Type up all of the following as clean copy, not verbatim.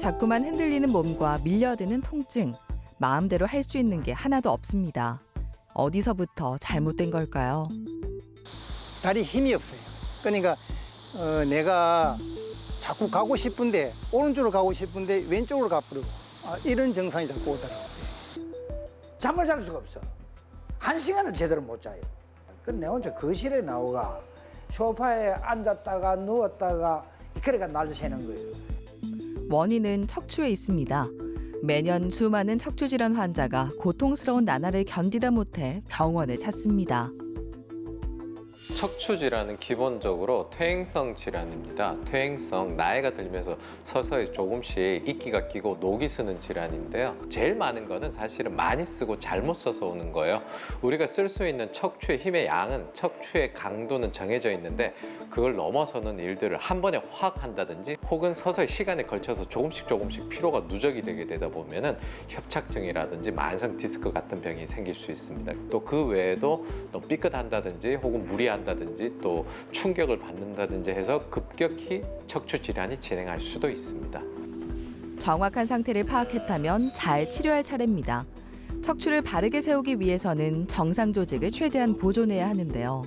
자꾸만 흔들리는 몸과 밀려드는 통증. 마음대로 할 수 있는 게 하나도 없습니다. 어디서부터 잘못된 걸까요? 다리 힘이 없어요. 그러니까 내가 자꾸 가고 싶은데 오른쪽으로 가고 싶은데 왼쪽으로 가버리고 이런 증상이 자꾸 오더라고요. 잠을 잘 수가 없어. 1시간을 제대로 못 자요. 그래서 내 혼자 거실에 나오가 소파에 앉았다가 누웠다가 그래가 날도 새는 거예요. 원인은 척추에 있습니다. 매년 수많은 척추질환 환자가 고통스러운 나날을 견디다 못해 병원을 찾습니다. 척추 질환은 기본적으로 퇴행성 질환입니다. 퇴행성, 나이가 들면서 서서히 조금씩 이끼가 끼고 녹이 쓰는 질환인데요. 제일 많은 거는 사실은 많이 쓰고 잘못 써서 오는 거예요. 우리가 쓸 수 있는 척추의 힘의 양은, 척추의 강도는 정해져 있는데 그걸 넘어서는 일들을 한 번에 확 한다든지 혹은 서서히 시간에 걸쳐서 조금씩 피로가 누적이 되게 되다 보면은 협착증이라든지 만성 디스크 같은 병이 생길 수 있습니다. 또 그 외에도 또 삐끗한다든지 혹은 무리한다든지 또 충격을 받는다든지 해서 급격히 척추 질환이 진행할 수도 있습니다. 정확한 상태를 파악했다면 잘 치료할 차례입니다. 척추를 바르게 세우기 위해서는 정상 조직을 최대한 보존해야 하는데요.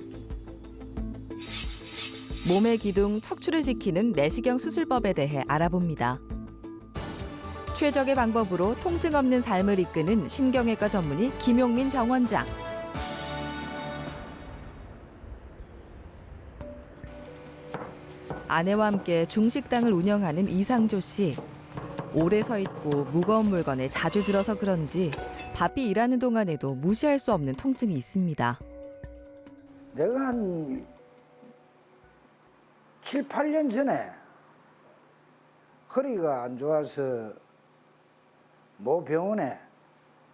몸의 기둥 척추를 지키는 내시경 수술법에 대해 알아봅니다. 최적의 방법으로 통증 없는 삶을 이끄는 신경외과 전문의 김용민 병원장. 아내와 함께 중식당을 운영하는 이상조 씨. 오래 서 있고 무거운 물건을 자주 들어서 그런지 바삐 일하는 동안에도 무시할 수 없는 통증이 있습니다. 내가 한 7, 8년 전에 허리가 안 좋아서 모 병원에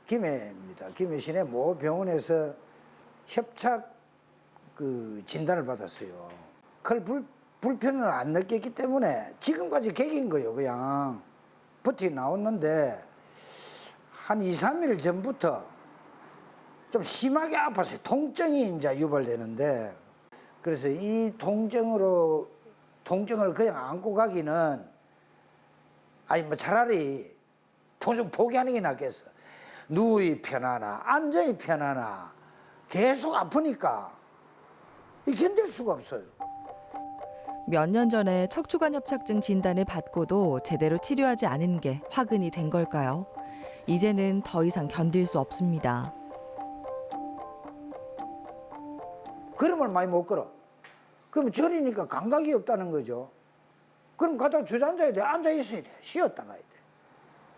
김해입니다. 김해 시내 모 병원에서 협착 진단을 받았어요. 그걸 불편을 안 느꼈기 때문에 지금까지 객인 거예요. 그냥 버티 나왔는데 한 2, 3일 전부터 좀 심하게 아팠어요. 통증이 이제 유발되는데 그래서 이 통증을 그냥 안고 가기는 아니 뭐 차라리 통증 포기하는 게 낫겠어. 누이 편하나 앉아이 편하나 계속 아프니까 견딜 수가 없어요. 몇 년 전에 척추관 협착증 진단을 받고도 제대로 치료하지 않은 게 화근이 된 걸까요? 이제는 더 이상 견딜 수 없습니다. 걸음을 많이 못 걸어. 그럼 저리니까 감각이 없다는 거죠. 그럼 가다가 주저앉아야 돼. 앉아 있어야 돼. 쉬었다 가야 돼.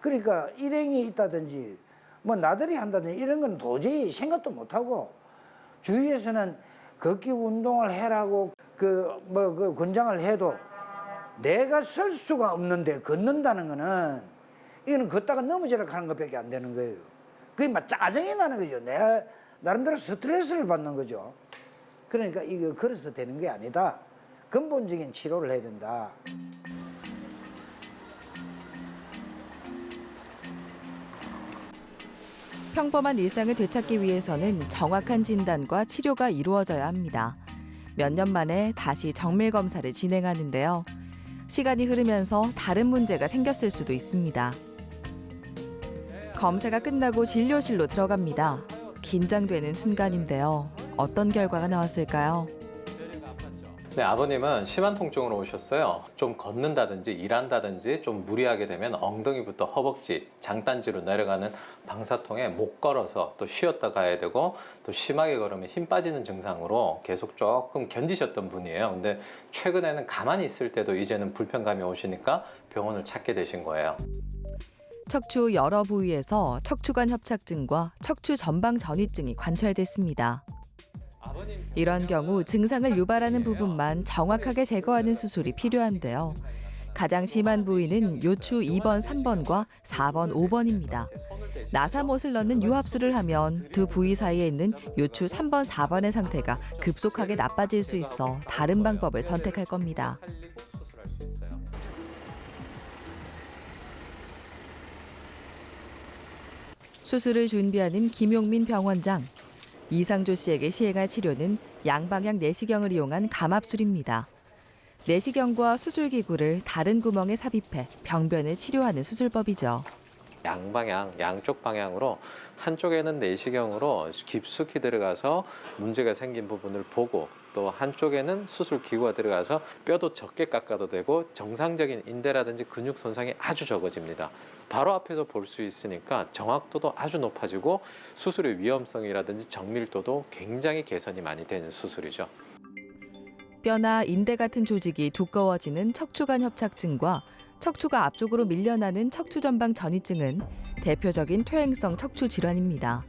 그러니까 일행이 있다든지 뭐 나들이 한다든지 이런 건 도저히 생각도 못 하고 주위에서는 걷기 운동을 해라고 그 권장을 해도 내가 설 수가 없는데 걷는다는 거는 이거는 걷다가 넘어지라 하는 것밖에 안 되는 거예요. 그게 막 짜증이 나는 거죠. 내가 나름대로 스트레스를 받는 거죠. 그러니까 이거 걸어서 되는 게 아니다. 근본적인 치료를 해야 된다. 평범한 일상을 되찾기 위해서는 정확한 진단과 치료가 이루어져야 합니다. 몇 년 만에 다시 정밀 검사를 진행하는데요. 시간이 흐르면서 다른 문제가 생겼을 수도 있습니다. 검사가 끝나고 진료실로 들어갑니다. 긴장되는 순간인데요. 어떤 결과가 나왔을까요? 네, 아버님은 심한 통증으로 오셨어요. 좀 걷는다든지 일한다든지 좀 무리하게 되면 엉덩이부터 허벅지, 장단지로 내려가는 방사통에 못 걸어서 또 쉬었다 가야 되고 또 심하게 걸으면 힘 빠지는 증상으로 계속 조금 견디셨던 분이에요. 근데 최근에는 가만히 있을 때도 이제는 불편감이 오시니까 병원을 찾게 되신 거예요. 척추 여러 부위에서 척추관 협착증과 척추 전방 전이증이 관찰됐습니다. 이런 경우 증상을 유발하는 부분만 정확하게 제거하는 수술이 필요한데요. 가장 심한 부위는 요추 2번, 3번과 4번, 5번입니다. 나사못을 넣는 유합술을 하면 두 부위 사이에 있는 요추 3번, 4번의 상태가 급속하게 나빠질 수 있어 다른 방법을 선택할 겁니다. 수술을 준비하는 김용민 병원장. 이상조 씨에게 시행할 치료는 양방향 내시경을 이용한 감압술입니다. 내시경과 수술기구를 다른 구멍에 삽입해 병변을 치료하는 수술법이죠. 양방향, 양쪽 방향으로 한쪽에는 내시경으로 깊숙이 들어가서 문제가 생긴 부분을 보고 또 한쪽에는 수술 기구가 들어가서 뼈도 적게 깎아도 되고 정상적인 인대라든지 근육 손상이 아주 적어집니다. 바로 앞에서 볼 수 있으니까 정확도도 아주 높아지고 수술의 위험성이라든지 정밀도도 굉장히 개선이 많이 되는 수술이죠. 뼈나 인대 같은 조직이 두꺼워지는 척추관 협착증과 척추가 앞쪽으로 밀려나는 척추전방 전이증은 대표적인 퇴행성 척추 질환입니다.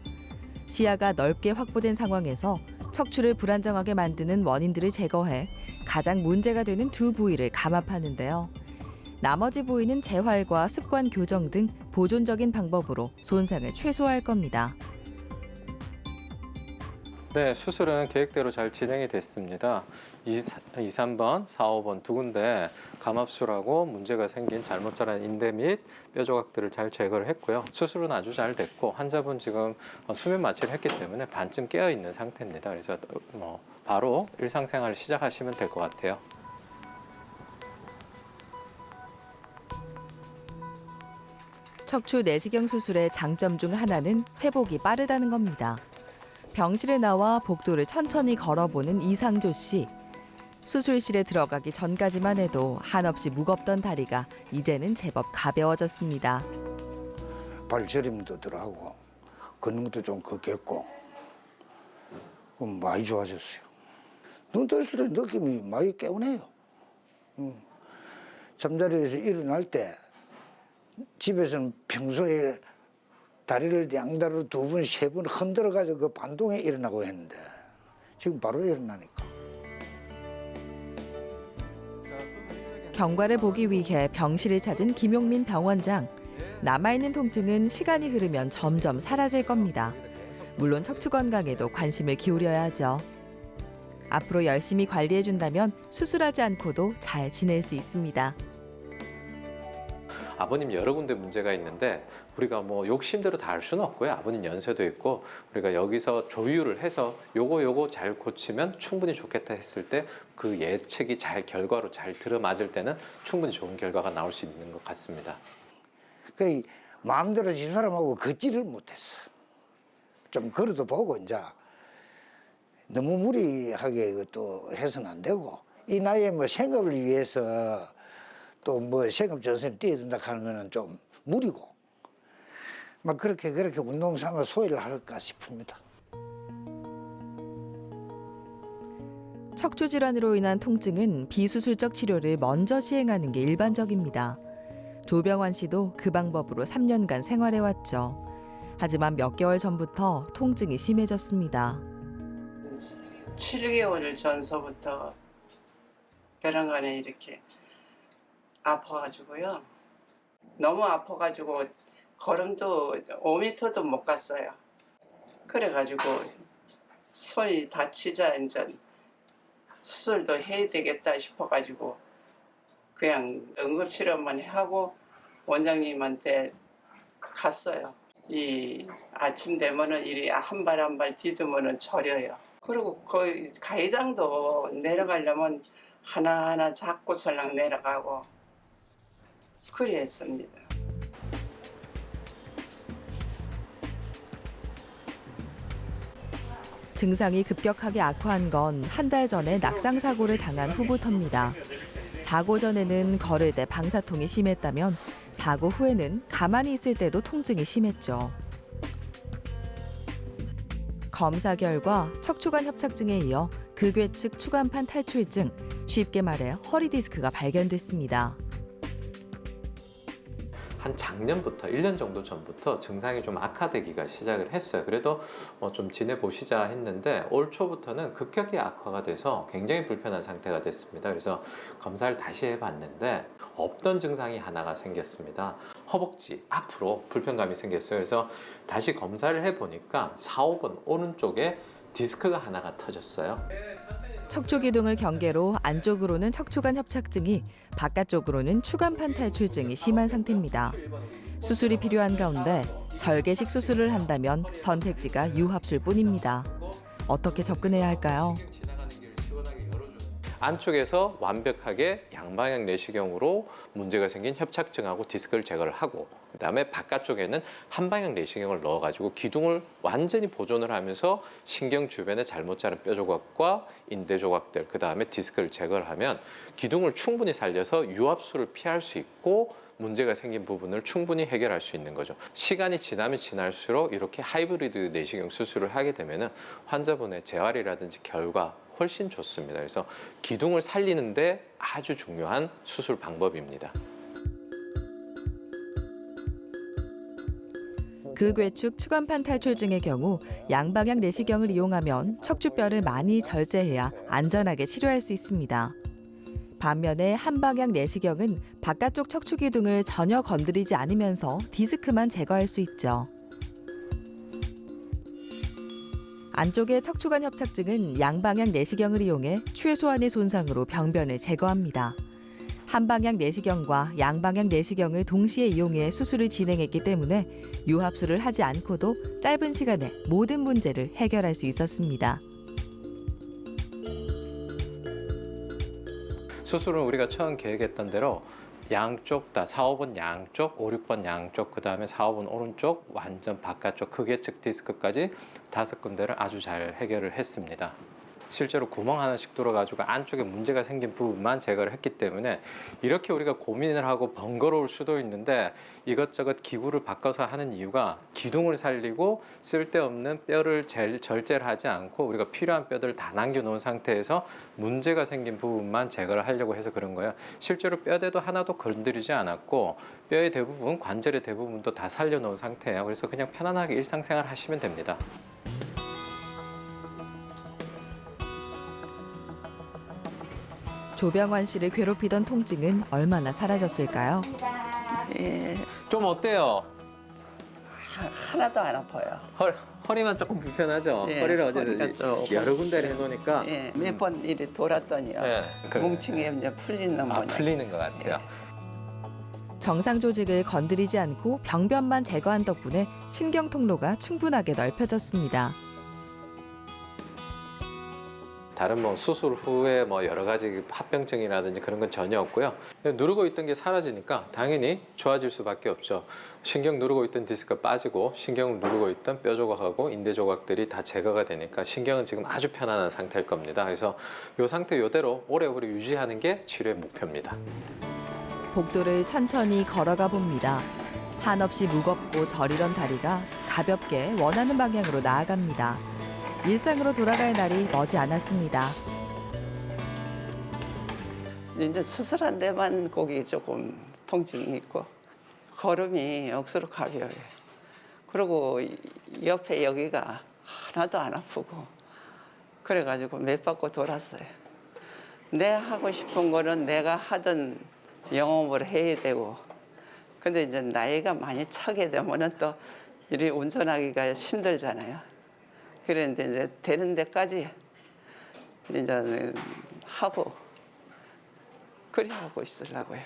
시야가 넓게 확보된 상황에서 척추를 불안정하게 만드는 원인들을 제거해 가장 문제가 되는 두 부위를 감압하는데요. 나머지 부위는 재활과 습관 교정 등 보존적인 방법으로 손상을 최소화할 겁니다. 네, 수술은 계획대로 잘 진행이 됐습니다. 2, 3번, 4, 5번 두 군데 감압술하고 문제가 생긴 잘못 자란 인대 및 뼈 조각들을 잘 제거를 했고요. 수술은 아주 잘 됐고 환자분 지금 수면 마취를 했기 때문에 반쯤 깨어 있는 상태입니다. 그래서 바로 일상생활을 시작하시면 될 것 같아요. 척추 내시경 수술의 장점 중 하나는 회복이 빠르다는 겁니다. 병실에 나와 복도를 천천히 걸어보는 이상조 씨. 수술실에 들어가기 전까지만 해도 한없이 무겁던 다리가 이제는 제법 가벼워졌습니다. 발저림도 들어가고 걷는것도 좀 걷겠고 많이 좋아졌어요. 눈 떴을 때 느낌이 많이 개운해요. 잠자리에서 일어날 때 집에서는 평소에 다리를 양다리로 2번, 3번 흔들어가지고 그 반동에 일어나고 했는데 지금 바로 일어나니까. 경과를 보기 위해 병실을 찾은 김용민 병원장. 남아있는 통증은 시간이 흐르면 점점 사라질 겁니다. 물론 척추 건강에도 관심을 기울여야 하죠. 앞으로 열심히 관리해준다면 수술하지 않고도 잘 지낼 수 있습니다. 아버님 여러 군데 문제가 있는데 우리가 욕심대로 다 할 수는 없고요. 아버님 연세도 있고 우리가 여기서 조율을 해서 요거 잘 고치면 충분히 좋겠다 했을 때 그 예측이 잘 결과로 잘 들어맞을 때는 충분히 좋은 결과가 나올 수 있는 것 같습니다. 그 마음대로 집 사람하고 걷지를 못했어. 좀 걸어도 보고 이제 너무 무리하게 또 해서는 안 되고 이 나이에 생업을 위해서 또 생업 전선에 뛰어든다 하면은 좀 무리고 막 그렇게 운동 삼아 소일을 할까 싶습니다. 척추 질환으로 인한 통증은 비수술적 치료를 먼저 시행하는 게 일반적입니다. 조병환 씨도 그 방법으로 3년간 생활해왔죠. 하지만 몇 개월 전부터 통증이 심해졌습니다. 7개월 전서부터 벼랑간에 이렇게 아파가지고요. 너무 아파가지고 걸음도 5m도 못 갔어요. 그래가지고 손이 다치자 이제 수술도 해야 되겠다 싶어가지고 그냥 응급치료만 하고 원장님한테 갔어요. 이 아침 되면은 이리 한 발 한 발 디디면은 저려요. 그리고 거의 가이당도 내려가려면 하나하나 잡고 설랑 내려가고 그리 했습니다. 증상이 급격하게 악화한 건 한 달 전에 낙상 사고를 당한 후부터입니다. 사고 전에는 걸을 때 방사통이 심했다면 사고 후에는 가만히 있을 때도 통증이 심했죠. 검사 결과 척추관 협착증에 이어 극외측 추간판 탈출증, 쉽게 말해 허리 디스크가 발견됐습니다. 한 작년부터 1년 정도 전부터 증상이 좀 악화되기가 시작을 했어요. 그래도 좀 지내보시자 했는데 올 초부터는 급격히 악화가 돼서 굉장히 불편한 상태가 됐습니다. 그래서 검사를 다시 해봤는데 없던 증상이 하나가 생겼습니다. 허벅지 앞으로 불편감이 생겼어요. 그래서 다시 검사를 해보니까 4, 5번 오른쪽에 디스크가 하나가 터졌어요. 척추 기둥을 경계로 안쪽으로는 척추관 협착증이, 바깥쪽으로는 추간판 탈출증이 심한 상태입니다. 수술이 필요한 가운데 절개식 수술을 한다면 선택지가 유합술뿐입니다. 어떻게 접근해야 할까요? 안쪽에서 완벽하게 양방향 내시경으로 문제가 생긴 협착증하고 디스크를 제거를 하고, 그다음에 바깥쪽에는 한방향 내시경을 넣어가지고 기둥을 완전히 보존을 하면서 신경 주변에 잘못 자른 뼈 조각과 인대 조각들, 그다음에 디스크를 제거를 하면 기둥을 충분히 살려서 유압수를 피할 수 있고 문제가 생긴 부분을 충분히 해결할 수 있는 거죠. 시간이 지나면 지날수록 이렇게 하이브리드 내시경 수술을 하게 되면은 환자분의 재활이라든지 결과 훨씬 좋습니다. 그래서 기둥을 살리는데 아주 중요한 수술 방법입니다. 극외축 추간판 탈출증의 경우 양방향 내시경을 이용하면 척추뼈를 많이 절제해야 안전하게 치료할 수 있습니다. 반면에 한방향 내시경은 바깥쪽 척추 기둥을 전혀 건드리지 않으면서 디스크만 제거할 수 있죠. 안쪽의 척추관 협착증은 양방향 내시경을 이용해 최소한의 손상으로 병변을 제거합니다. 한방향 내시경과 양방향 내시경을 동시에 이용해 수술을 진행했기 때문에 유합수를 하지 않고도 짧은 시간에 모든 문제를 해결할 수 있었습니다. 수술은 우리가 처음 계획했던 대로 양쪽 다 4, 5번 양쪽, 5, 6번 양쪽, 그 다음에 4, 5번 오른쪽, 완전 바깥쪽 극외측 디스크까지 5군데를 아주 잘 해결을 했습니다. 실제로 구멍 하나씩 뚫어가지고 안쪽에 문제가 생긴 부분만 제거를 했기 때문에 이렇게 우리가 고민을 하고 번거로울 수도 있는데 이것저것 기구를 바꿔서 하는 이유가 기둥을 살리고 쓸데없는 뼈를 절제를 하지 않고 우리가 필요한 뼈들을 다 남겨놓은 상태에서 문제가 생긴 부분만 제거를 하려고 해서 그런 거예요. 실제로 뼈대도 하나도 건드리지 않았고 뼈의 대부분, 관절의 대부분도 다 살려놓은 상태예요. 그래서 그냥 편안하게 일상생활 하시면 됩니다. 조병환 씨를 괴롭히던 통증은 얼마나 사라졌을까요? 예, 좀 어때요? 하나도 안 아파요. 허리만 조금 불편하죠? 예, 허리를 어제 허리가 조금 여러 군데를 해놓으니까 예, 몇 번 이리 돌았더니요. 뭉칭이 이제 풀리는 모양. 풀리는 것 같아요. 정상 조직을 건드리지 않고 병변만 제거한 덕분에 신경 통로가 충분하게 넓혀졌습니다. 다른 뭐 수술 후에 뭐 여러 가지 합병증이라든지 그런 건 전혀 없고요. 누르고 있던 게 사라지니까 당연히 좋아질 수밖에 없죠. 신경 누르고 있던 디스크가 빠지고 신경을 누르고 있던 뼈 조각하고 인대 조각들이 다 제거가 되니까 신경은 지금 아주 편안한 상태일 겁니다. 그래서 이 상태 이대로 오래오래 유지하는 게 치료의 목표입니다. 복도를 천천히 걸어가 봅니다. 한없이 무겁고 저리던 다리가 가볍게 원하는 방향으로 나아갑니다. 일상으로 돌아갈 날이 머지 않았습니다. 이제 수술한 데만 거기 조금 통증이 있고 걸음이 억수로 가벼워요. 그리고 옆에 여기가 하나도 안 아프고 그래가지고 몇 바퀴 돌았어요. 내가 하고 싶은 거는 내가 하던 영업을 해야 되고 근데 이제 나이가 많이 차게 되면은 또 이리 운전하기가 힘들잖아요. 그런데 이제 되는 데까지 이제 하고 그래 하고 있으려고요.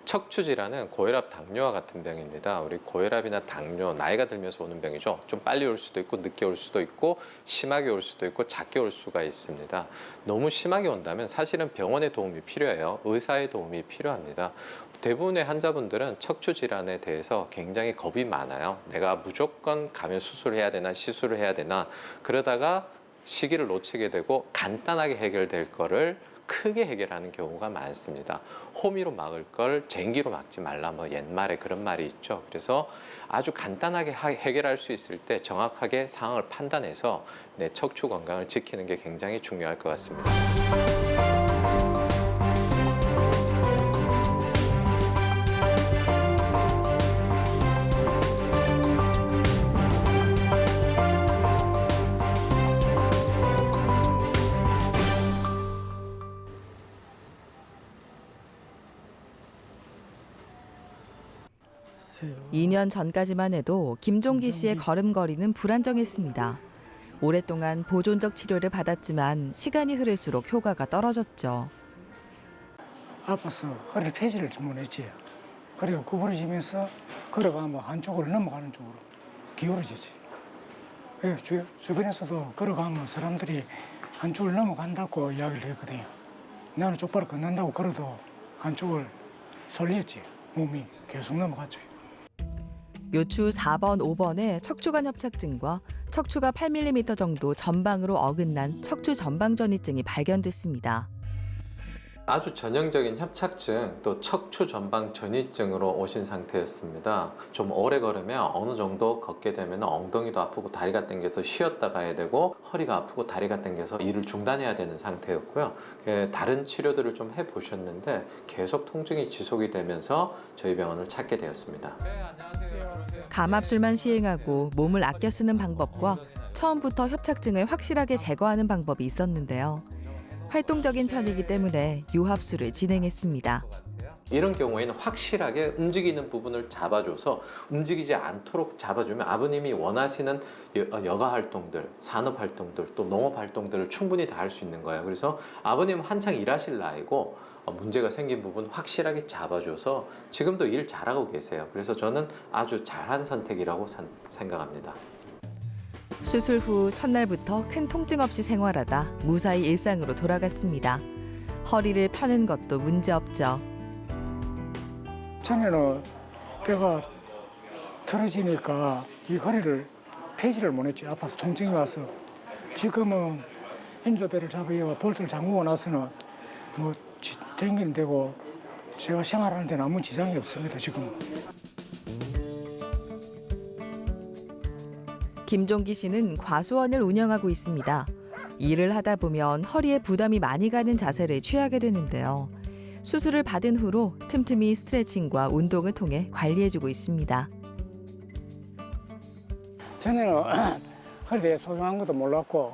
척추질환은 고혈압, 당뇨와 같은 병입니다. 우리 고혈압이나 당뇨, 나이가 들면서 오는 병이죠. 좀 빨리 올 수도 있고 늦게 올 수도 있고 심하게 올 수도 있고 작게 올 수가 있습니다. 너무 심하게 온다면 사실은 병원의 도움이 필요해요. 의사의 도움이 필요합니다. 대부분의 환자분들은 척추질환에 대해서 굉장히 겁이 많아요. 내가 무조건 가면 수술해야 되나 시술을 해야 되나 그러다가 시기를 놓치게 되고 간단하게 해결될 거를 크게 해결하는 경우가 많습니다. 호미로 막을 걸 쟁기로 막지 말라 뭐 옛말에 그런 말이 있죠. 그래서 아주 간단하게 해결할 수 있을 때 정확하게 상황을 판단해서 내 척추 건강을 지키는 게 굉장히 중요할 것 같습니다. 글쎄요. 2년 전까지만 해도 김종기 씨의 걸음걸이는 불안정했습니다. 오랫동안 보존적 치료를 받았지만 시간이 흐를수록 효과가 떨어졌죠. 아파서 허리를 펴지를 못했지. 그리고 구부러지면서 걸어가면 한쪽으로 넘어가는 쪽으로 기울어지지. 주변에서도 걸어가면 사람들이 한쪽을 넘어간다고 이야기를 했거든요. 나는 똑바로 걷는다고 걸어도 한쪽을 설렸지. 몸이 계속 넘어갔죠. 요추 4번, 5번에 척추관 협착증과 척추가 8mm 정도 전방으로 어긋난 척추 전방전이증이 발견됐습니다. 아주 전형적인 협착증 또 척추 전방 전이증으로 오신 상태였습니다. 좀 오래 걸으면 어느 정도 걷게 되면 엉덩이도 아프고 다리가 당겨서 쉬었다 가야 되고 허리가 아프고 다리가 당겨서 일을 중단해야 되는 상태였고요. 다른 치료들을 좀 해보셨는데 계속 통증이 지속이 되면서 저희 병원을 찾게 되었습니다. 감압술만 시행하고 몸을 아껴 쓰는 방법과 처음부터 협착증을 확실하게 제거하는 방법이 있었는데요. 활동적인 편이기 때문에 유합술을 진행했습니다. 이런 경우에는 확실하게 움직이는 부분을 잡아줘서 움직이지 않도록 잡아주면 아버님이 원하시는 여가 활동들, 산업 활동들, 또 농업 활동들을 충분히 다 할 수 있는 거예요. 그래서 아버님은 한창 일하실 나이고 문제가 생긴 부분 확실하게 잡아줘서 지금도 일 잘하고 계세요. 그래서 저는 아주 잘한 선택이라고 생각합니다. 수술 후 첫날부터 큰 통증 없이 생활하다 무사히 일상으로 돌아갔습니다. 허리를 펴는 것도 문제없죠. 전에는 뼈가 틀어지니까 이 허리를 펴지를 못했지. 아파서 통증이 와서. 지금은 인조배를 잡으려 볼트를 잠그고 나서는 뭐 댕기는 되고 제가 생활하는 데는 아무 지장이 없습니다. 지금은. 김종기 씨는 과수원을 운영하고 있습니다. 일을 하다 보면 허리에 부담이 많이 가는 자세를 취하게 되는데요. 수술을 받은 후로 틈틈이 스트레칭과 운동을 통해 관리해주고 있습니다. 전에는 허리에 소중한 것도 몰랐고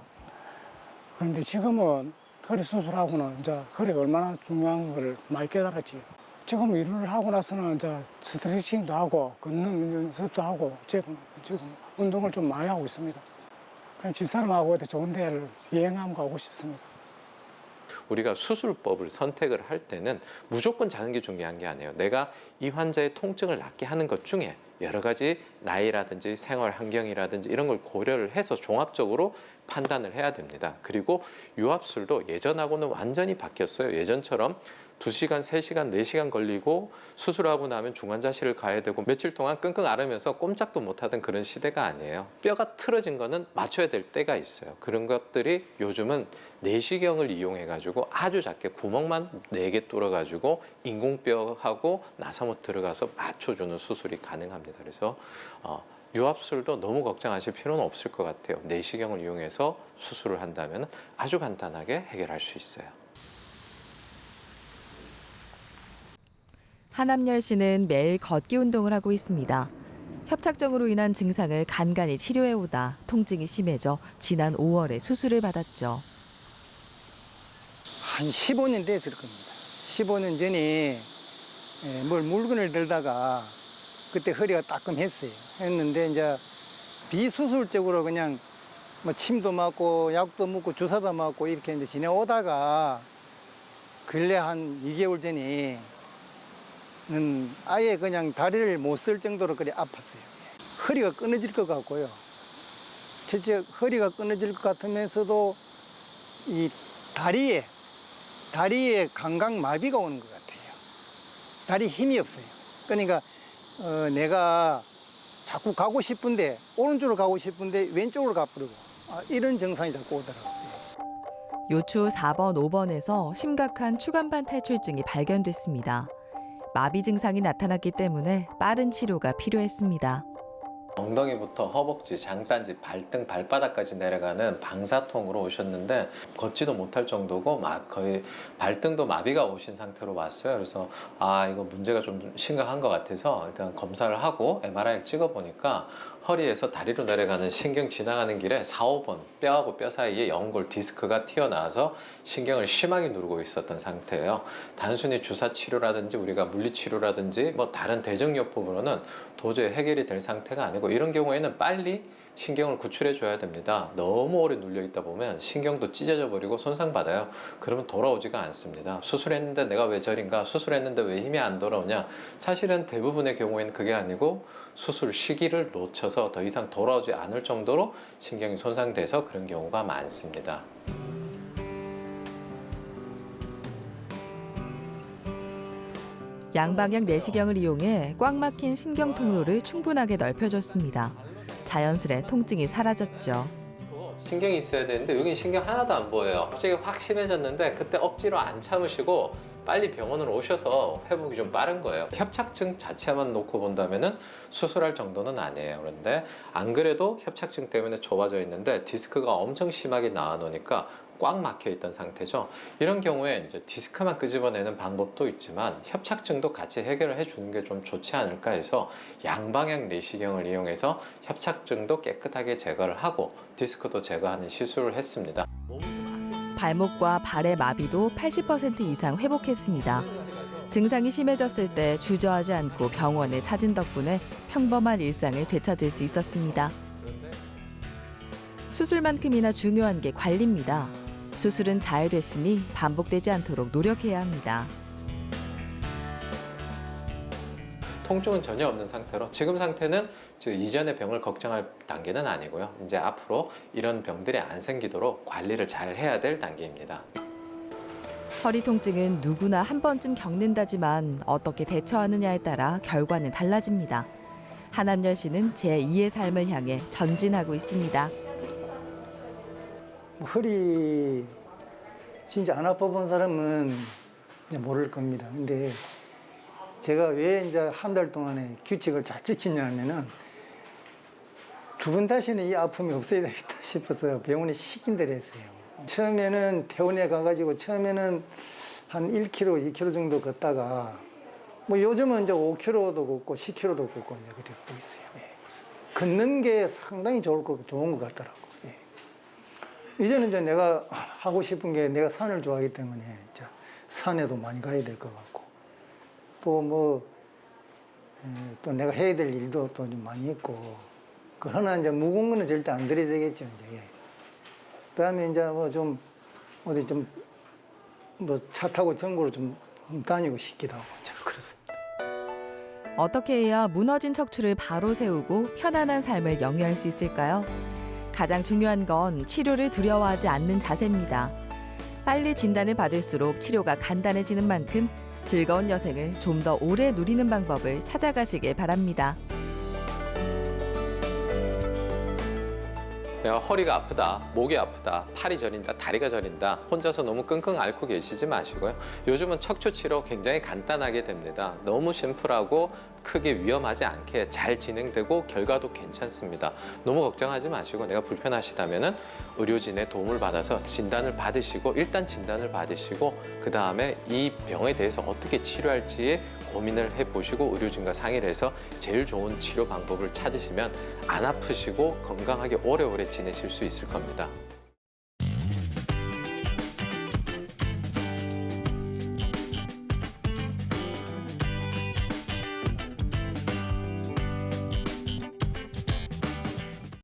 그런데 지금은 허리 수술하고는 이제 허리가 얼마나 중요한 걸 많이 깨달았지. 지금 일을 하고 나서는 이제 스트레칭도 하고 걷는 연습도 하고 지금 운동을 좀 많이 하고 있습니다. 그냥 집사람하고 어디 좋은 데를 여행 한번 가고 싶습니다. 우리가 수술법을 선택을 할 때는 무조건 작은 게 중요한 게 아니에요. 내가 이 환자의 통증을 낫게 하는 것 중에 여러 가지 나이라든지 생활 환경이라든지 이런 걸 고려를 해서 종합적으로 판단을 해야 됩니다. 그리고 유압술도 예전하고는 완전히 바뀌었어요. 예전처럼 2시간, 3시간, 4시간 걸리고 수술하고 나면 중환자실을 가야 되고 며칠 동안 끙끙 앓으면서 꼼짝도 못하던 그런 시대가 아니에요. 뼈가 틀어진 거는 맞춰야 될 때가 있어요. 그런 것들이 요즘은 내시경을 이용해 가지고 아주 작게 구멍만 4개 뚫어 가지고 인공뼈하고 나사못 들어가서 맞춰주는 수술이 가능합니다. 그래서 유압술도 너무 걱정하실 필요는 없을 것 같아요. 내시경을 이용해서 수술을 한다면 아주 간단하게 해결할 수 있어요. 한암열 씨는 매일 걷기 운동을 하고 있습니다. 협착증으로 인한 증상을 간간히 치료해오다 통증이 심해져 지난 5월에 수술을 받았죠. 한 15년 됐을 겁니다. 15년 전에 뭘 물건을 들다가 그때 허리가 따끔했어요. 했는데 이제 비수술적으로 그냥 뭐 침도 맞고 약도 먹고 주사도 맞고 이렇게 이제 지내오다가 근래 한 2개월 전에 아예 그냥 다리를 못 쓸 정도로 그래 아팠어요. 허리가 끊어질 것 같고요. 실제 허리가 끊어질 것 같으면서도 이 다리에 감각마비가 오는 것 같아요. 다리 힘이 없어요. 그러니까 내가 자꾸 가고 싶은데 오른쪽으로 가고 싶은데 왼쪽으로 가버리고 이런 증상이 자꾸 오더라고요. 요추 4번, 5번에서 심각한 추간판 탈출증이 발견됐습니다. 마비 증상이 나타났기 때문에 빠른 치료가 필요했습니다. 엉덩이부터 허벅지, 장단지, 발등, 발바닥까지 내려가는 방사통으로 오셨는데 걷지도 못할 정도고 거의 발등도 마비가 오신 상태로 왔어요. 그래서 이거 문제가 좀 심각한 것 같아서 일단 검사를 하고 MRI를 찍어보니까 허리에서 다리로 내려가는 신경 지나가는 길에 4, 5번 뼈하고 뼈 사이에 연골 디스크가 튀어나와서 신경을 심하게 누르고 있었던 상태예요. 단순히 주사 치료라든지 우리가 물리 치료라든지 뭐 다른 대증요법으로는 도저히 해결이 될 상태가 아니고 이런 경우에는 빨리 신경을 구출해 줘야 됩니다. 너무 오래 눌려 있다 보면 신경도 찢어져 버리고 손상받아요. 그러면 돌아오지가 않습니다. 수술했는데 내가 왜 저린가? 수술했는데 왜 힘이 안 돌아오냐? 사실은 대부분의 경우에는 그게 아니고 수술 시기를 놓쳐서 더 이상 돌아오지 않을 정도로 신경이 손상돼서 그런 경우가 많습니다. 양방향 내시경을 이용해 꽉 막힌 신경 통로를 충분하게 넓혀줬습니다. 자연스레 통증이 사라졌죠. 신경이 있어야 되는데 여기 신경 하나도 안 보여요. 갑자기 확 심해졌는데 그때 억지로 안 참으시고 빨리 병원으로 오셔서 회복이 좀 빠른 거예요. 협착증 자체만 놓고 본다면은 수술할 정도는 아니에요. 그런데 안 그래도 협착증 때문에 좁아져 있는데 디스크가 엄청 심하게 나와 놓으니까 꽉 막혀 있던 상태죠. 이런 경우에 이제 디스크만 끄집어내는 방법도 있지만 협착증도 같이 해결을 해주는 게 좀 좋지 않을까 해서 양방향 내시경을 이용해서 협착증도 깨끗하게 제거를 하고 디스크도 제거하는 시술을 했습니다. 발목과 발의 마비도 80% 이상 회복했습니다. 증상이 심해졌을 때 주저하지 않고 병원을 찾은 덕분에 평범한 일상을 되찾을 수 있었습니다. 수술만큼이나 중요한 게 관리입니다. 수술은 잘 됐으니 반복되지 않도록 노력해야 합니다. 통증은 전혀 없는 상태로 지금 상태는 이전의 병을 걱정할 단계는 아니고요. 이제 앞으로 이런 병들이 안 생기도록 관리를 잘 해야 될 단계입니다. 허리 통증은 누구나 한 번쯤 겪는다지만 어떻게 대처하느냐에 따라 결과는 달라집니다. 한한열 씨는 제2의 삶을 향해 전진하고 있습니다. 허리 진짜 안 아파본 사람은 이제 모를 겁니다. 근데 제가 왜 이제 한 달 동안에 규칙을 잘 지키냐면은 두 번 다시는 이 아픔이 없어야 되겠다 싶어서 병원에 시킨 대로 했어요. 처음에는 퇴원해 가가지고 처음에는 한 1km, 2km 정도 걷다가 뭐 요즘은 이제 5km도 걷고 10km도 걷고 이제 그렇게 걷고 있어요. 예. 걷는 게 상당히 좋은 것 같더라고. 예. 이제는 이제 내가 하고 싶은 게 내가 산을 좋아하기 때문에 이제 산에도 많이 가야 될 것 같고 또 뭐 또 내가 해야 될 일도 또 좀 많이 있고 그러나 이제 무거운 거는 절대 안 들여야 되겠죠. 이제. 그다음에 이제 뭐 좀 어디 좀 뭐 차 타고 전국으로 좀 다니고 싶기도 하고 참 그렇습니다. 어떻게 해야 무너진 척추를 바로 세우고 편안한 삶을 영위할 수 있을까요? 가장 중요한 건 치료를 두려워하지 않는 자세입니다. 빨리 진단을 받을수록 치료가 간단해지는 만큼 즐거운 여생을 좀 더 오래 누리는 방법을 찾아가시길 바랍니다. 내가 허리가 아프다, 목이 아프다, 팔이 저린다, 다리가 저린다 혼자서 너무 끙끙 앓고 계시지 마시고요. 요즘은 척추 치료 굉장히 간단하게 됩니다. 너무 심플하고 크게 위험하지 않게 잘 진행되고 결과도 괜찮습니다. 너무 걱정하지 마시고 내가 불편하시다면은 의료진의 도움을 받아서 진단을 받으시고 일단 진단을 받으시고 그 다음에 이 병에 대해서 어떻게 치료할지 고민을 해보시고 의료진과 상의를 해서 제일 좋은 치료 방법을 찾으시면 안 아프시고 건강하게 오래오래 지내실 수 있을 겁니다.